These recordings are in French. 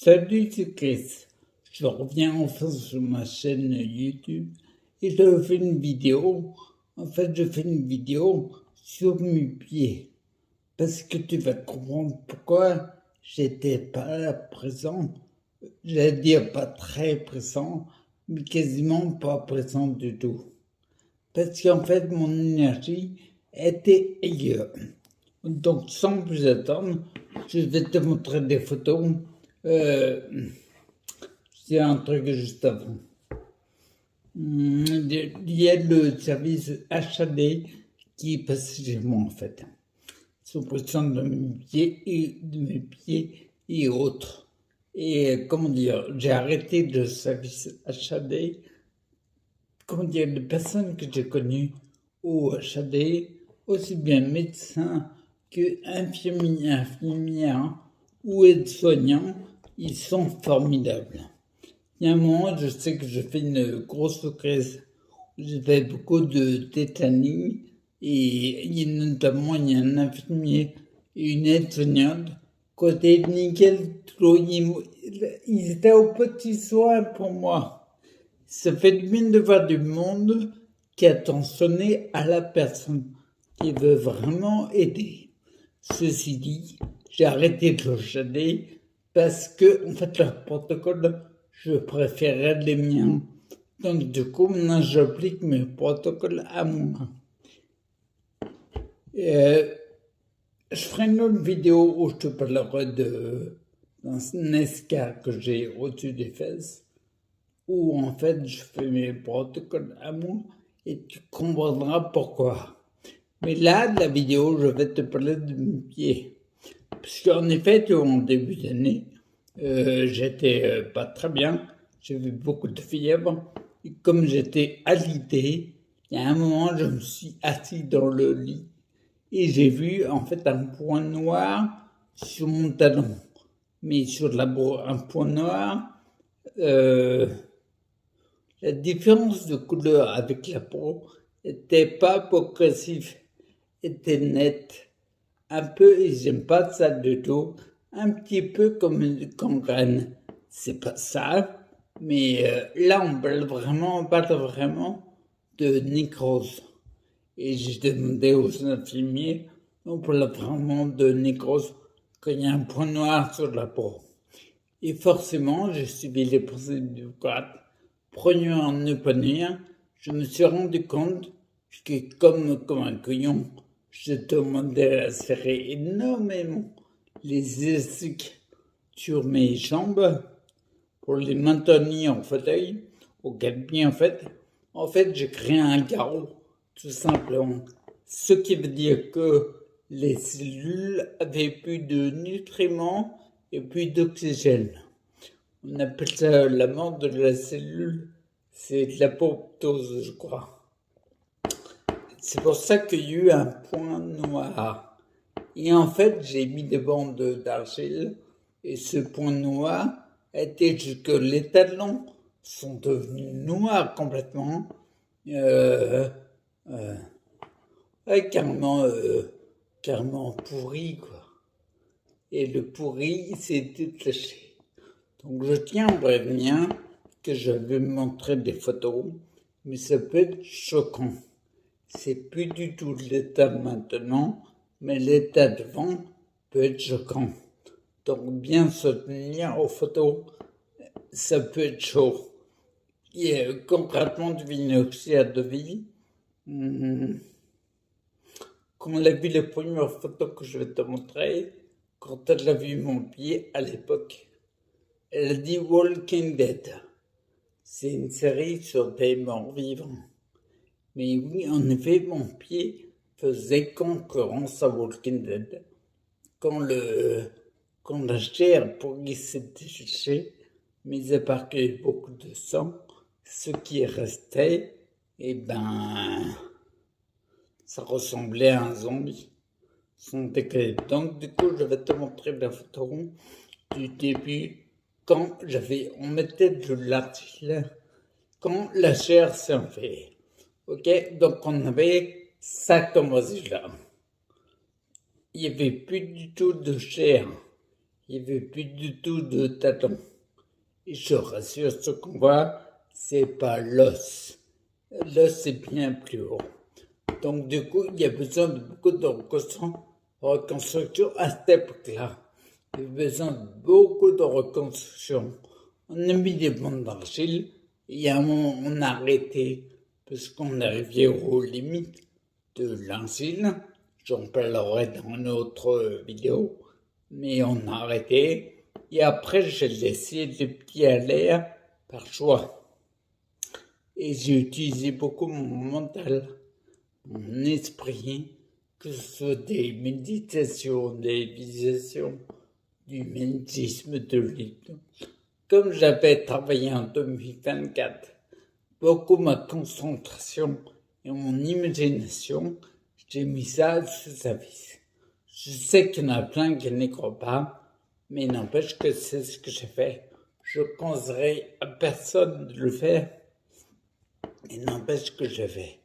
Salut, c'est Chris. Je reviens enfin sur ma chaîne YouTube et je fais une vidéo. En fait, je fais une vidéo sur mes pieds parce que tu vas comprendre pourquoi j'étais pas présent. J'allais dire pas très présent, mais quasiment pas présent du tout. Parce qu'en fait, mon énergie était ailleurs. Donc, sans plus attendre, je vais te montrer des photos. C'est un truc juste avant. Il y a le service HAD qui est passé chez moi, en fait. Sous pression de mes pieds et autres. Et comment dire, j'ai arrêté le service HAD. Comment dire, les personnes que j'ai connues au HAD, aussi bien médecins que infirmières ou aides-soignants, ils sont formidables. Il y a un moment, je sais que je fais une grosse crise. J'ai fait beaucoup de tétanie et notamment il y a un infirmier et une aide-soignante. Côté nickel, ils étaient au petit soin pour moi. Ça fait du bien de voir du monde qui est attentionné à la personne, qui veut vraiment aider. Ceci dit, j'ai arrêté de le chaler parce que, en fait, leur protocole, je préférais les miens. Donc, du coup, maintenant, j'applique mes protocoles à moi. Je ferai une autre vidéo où je te parlerai d'un escar que j'ai au-dessus des fesses, où en fait, je fais mes protocoles à moi et tu comprendras pourquoi. Mais là, la vidéo, je vais te parler de mes pieds. Parce qu'en effet, en début d'année, j'étais pas très bien. J'avais beaucoup de fièvre. Et comme j'étais alité, il y a un moment, je me suis assis dans le lit et j'ai vu en fait un point noir sur mon talon. Mais sur un point noir, la différence de couleur avec la peau n'était pas progressive, était nette. Un peu, et j'aime pas ça du tout, un petit peu comme une gangrène. C'est pas ça, mais là on parle vraiment de nécrose. Et j'ai demandé aux infirmiers, on parle vraiment de nécrose quand il y a un point noir sur la peau. Et forcément, j'ai suivi les procédures prenant en ne pas nuire, je me suis rendu compte que comme un couillon, je demandais à serrer énormément les élastiques sur mes jambes pour les maintenir en fauteuil, auquel bien en fait, j'ai créé un garrot, tout simplement. Ce qui veut dire que les cellules avaient plus de nutriments et plus d'oxygène. On appelle ça la mort de la cellule, c'est de l'apoptose, je crois. C'est pour ça qu'il y a eu un point noir. Et en fait, j'ai mis des bandes d'argile et ce point noir a été jusque les talons sont devenus noirs complètement. Carrément pourri, quoi. Et le pourri s'est détaché. Donc je tiens à prévenir que je vais montrer des photos, mais ça peut être choquant. C'est plus du tout l'état maintenant, mais l'état devant peut être choquant. Donc bien se tenir aux photos, ça peut être chaud. Et concrètement, du vinoxyde de vie, quand elle a vu les premières photos que je vais te montrer, quand elle a vu mon pied à l'époque, elle a dit Walking Dead. C'est une série sur des morts vivants. Mais oui, en effet, mon pied faisait concurrence à Walking Dead. Quand la chair pourrie s'est déchirée, mis à part qu'il y a beaucoup de sang, ce qui restait, ça ressemblait à un zombie. Donc, du coup, je vais te montrer la photo du début, quand on mettait de l'argile, quand la chair s'enlevait. Ok, donc on avait ça comme là. Il n'y avait plus du tout de chair. il n'y avait plus du tout de talons. Et je rassure, ce qu'on voit, c'est pas l'os. L'os est bien plus haut. Donc du coup, il y a besoin de beaucoup de reconstruction à cette époque-là. Il y a besoin de beaucoup de reconstruction. On a mis des bandes d'argile, et à un moment, on a arrêté parce qu'on arrivait aux limites de l'argile. J'en parlerai dans une autre vidéo, mais on a arrêté. Et après, j'ai laissé les pieds à l'air par choix. Et j'ai utilisé beaucoup mon mental, mon esprit, que ce soit des méditations, des visualisations, du magnétisme, de l'hypnose. Comme j'avais travaillé en 2024, beaucoup ma concentration et mon imagination, j'ai mis ça sous service. Je sais qu'il y en a plein qui n'y croient pas, mais n'empêche que c'est ce que j'ai fait. Je conseillerais à personne de le faire, mais n'empêche que j'ai fait.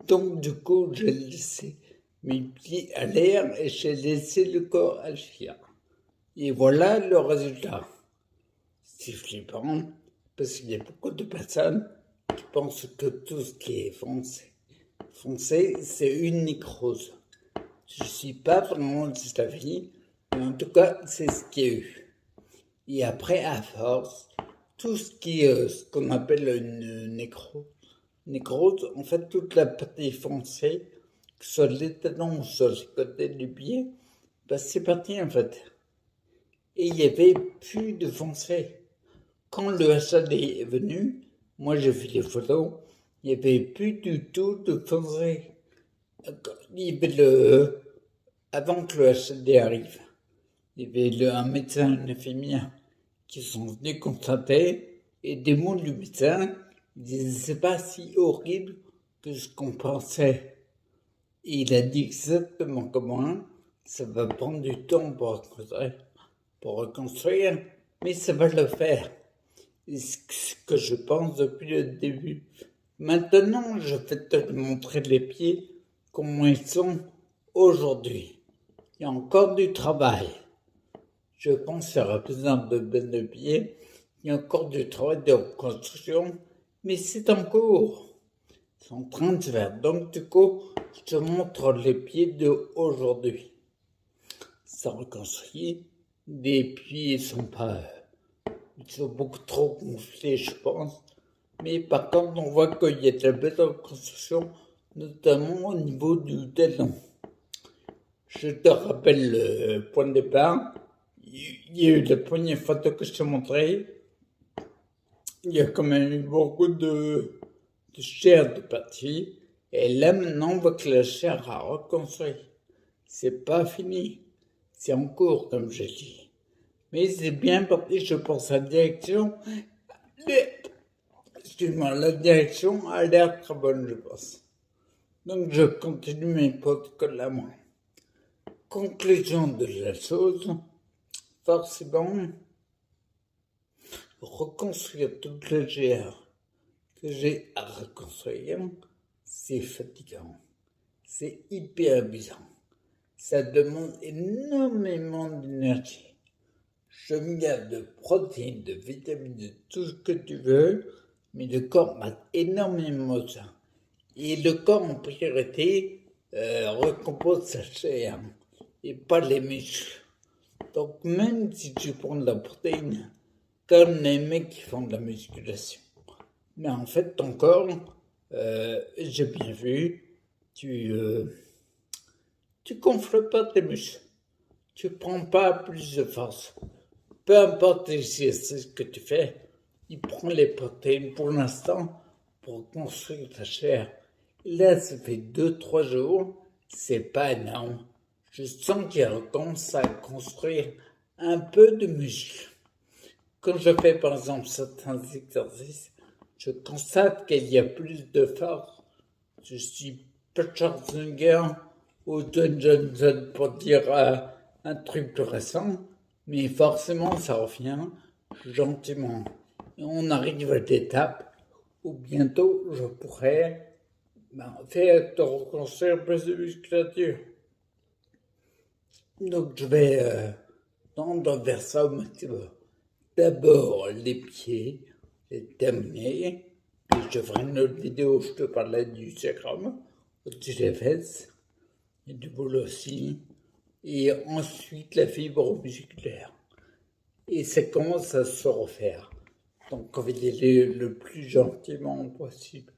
Donc du coup, j'ai laissé mes pieds à l'air et j'ai laissé le corps agir. Et voilà le résultat. C'est flippant, parce qu'il y a beaucoup de personnes qui pensent que tout ce qui est foncé, c'est une nécrose. Je ne suis pas vraiment de cet avis, mais en tout cas, c'est ce qu'il y a eu. Et après, à force, tout ce qui est ce qu'on appelle une nécrose, en fait, toute la partie foncée, que ce soit les talons ou sur les côtés du pied, bah, c'est parti en fait. Et il n'y avait plus de foncé. Quand le HAD est venu, moi j'ai fait des photos, il n'y avait plus du tout de foncé. Il y avait avant que le HAD arrive, il y avait un médecin, un infirmière qui sont venus constater, et des mots du médecin, il disait c'est pas si horrible que ce qu'on pensait. Et il a dit exactement comme moi, ça va prendre du temps pour reconstruire, mais ça va le faire. C'est ce que je pense depuis le début. Maintenant, je vais te montrer les pieds, comment ils sont aujourd'hui. Il y a encore du travail. Je pense qu'il y aura besoin de pieds. Il y a encore du travail de reconstruction, mais c'est en cours. C'est en train de se faire. Donc, du coup, je te montre les pieds d'aujourd'hui. Ça reconstruit. Les pieds ils sont beaucoup trop gonflés, je pense. Mais par contre, on voit qu'il y a de la belle reconstruction, notamment au niveau du talon. Je te rappelle le point de départ. Il y a eu la première photo que je te montrais. Il y a quand même eu beaucoup de chair de partie. Et là, maintenant, on voit que la chair a reconstruit. C'est pas fini. C'est en cours, comme j'ai dit. Mais c'est bien parti, je pense, la direction. Excuse-moi, la direction a l'air très bonne, je pense. Donc, je continue mes protocoles à moi. Conclusion de la chose, forcément, reconstruire toute la GR que j'ai à reconstruire, c'est fatigant. C'est hyper amusant. Ça demande énormément d'énergie. Je me garde de protéines, de vitamines, de tout ce que tu veux, mais le corps m'a énormément ça. Et le corps, en priorité, recompose sa chair et pas les muscles. Donc, même si tu prends de la protéine, comme les mecs qui font de la musculation, mais en fait, ton corps, j'ai bien vu, tu gonfles pas tes muscles. Tu prends pas plus de force. Peu importe l'exercice que tu fais, il prend les protéines pour l'instant pour construire ta chair. Là, ça fait 2-3 jours, c'est pas énorme. Je sens qu'il recommence à construire un peu de muscle. Quand je fais par exemple certains exercices, je constate qu'il y a plus de force. Je suis pas Schwarzenegger ou Dwayne Johnson pour dire un truc plus récent, mais forcément ça revient gentiment. Et on arrive à l'étape où bientôt je pourrais faire de reconstruire plus de musculature. Donc je vais tendre vers ça au maximum. D'abord les pieds, les terminer. Puis je ferai une autre vidéo où je te parlais du sacrum, au-dessus des fesses, et du boule aussi. Et ensuite la fibre musculaire. Et ça commence à se refaire. Donc on va y aller le plus gentiment possible.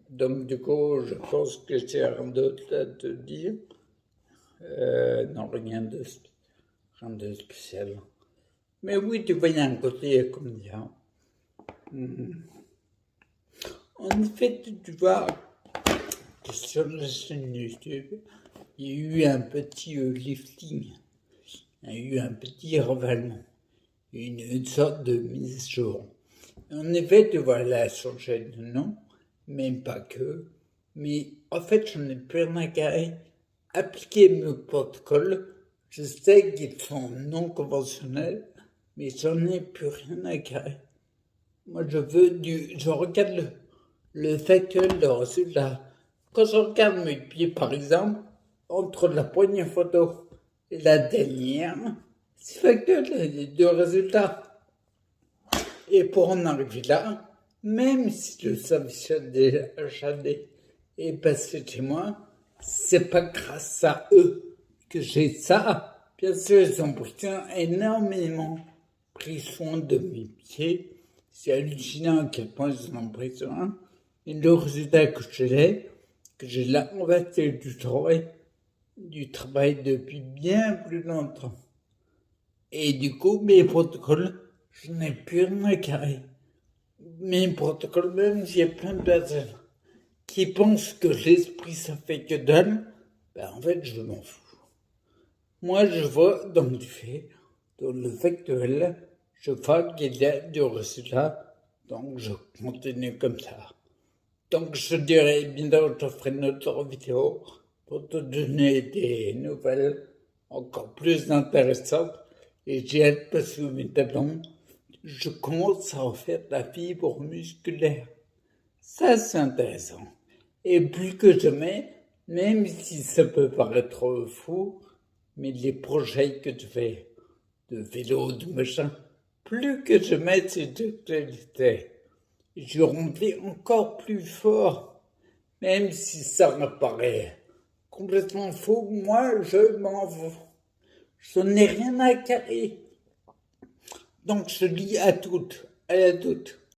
Donc du coup, je pense que j'ai rien d'autre à te dire. Non, rien de spécial. Mais oui, tu vois, il y a un côté comme ça. En fait, tu vois, sur la chaîne YouTube, il y a eu un petit lifting. Il y a eu un petit ravalement. Une sorte de mise à jour. En effet, tu vois là sur la chaîne, non, même pas que. Mais en fait, j'en ai plus rien à carrer. Appliquer mes protocoles, je sais qu'ils sont non conventionnels, mais j'en ai plus rien à carrer. Moi, je regarde le factuel, le résultat. Quand je regarde mes pieds, par exemple, entre la première photo et la dernière, c'est factuel, les deux résultats. Et pour en arriver là, même si le service HD est passé chez moi, c'est pas grâce à eux que j'ai ça. Bien sûr, ils ont énormément pris soin de mes pieds. C'est hallucinant à quel point ils en ont pris soin. Et le résultat que j'ai là, on va dire du travail depuis bien plus longtemps. Et du coup, mes protocoles, je n'ai plus rien à carrer. Mes protocoles, même s'il y a plein de personnes qui pensent que l'esprit ça fait que dalle, ben en fait, je m'en fous. Moi, je vois dans le fait, dans le factuel, je vois qu'il y a du résultat, donc je continue comme ça. Donc, je dirais, bientôt, je ferai une autre vidéo pour te donner des nouvelles encore plus intéressantes. Et j'ai hâte parce que maintenant, je commence à en faire de la fibre musculaire. Ça, c'est intéressant. Et plus que jamais, même si ça peut paraître fou, mais les projets que tu fais de vélo, de machin, plus que jamais, c'est d'actualité. Je remplis encore plus fort, même si ça me paraît complètement faux, moi je m'en fous. Je n'ai rien à carrer. Donc je dis à toutes,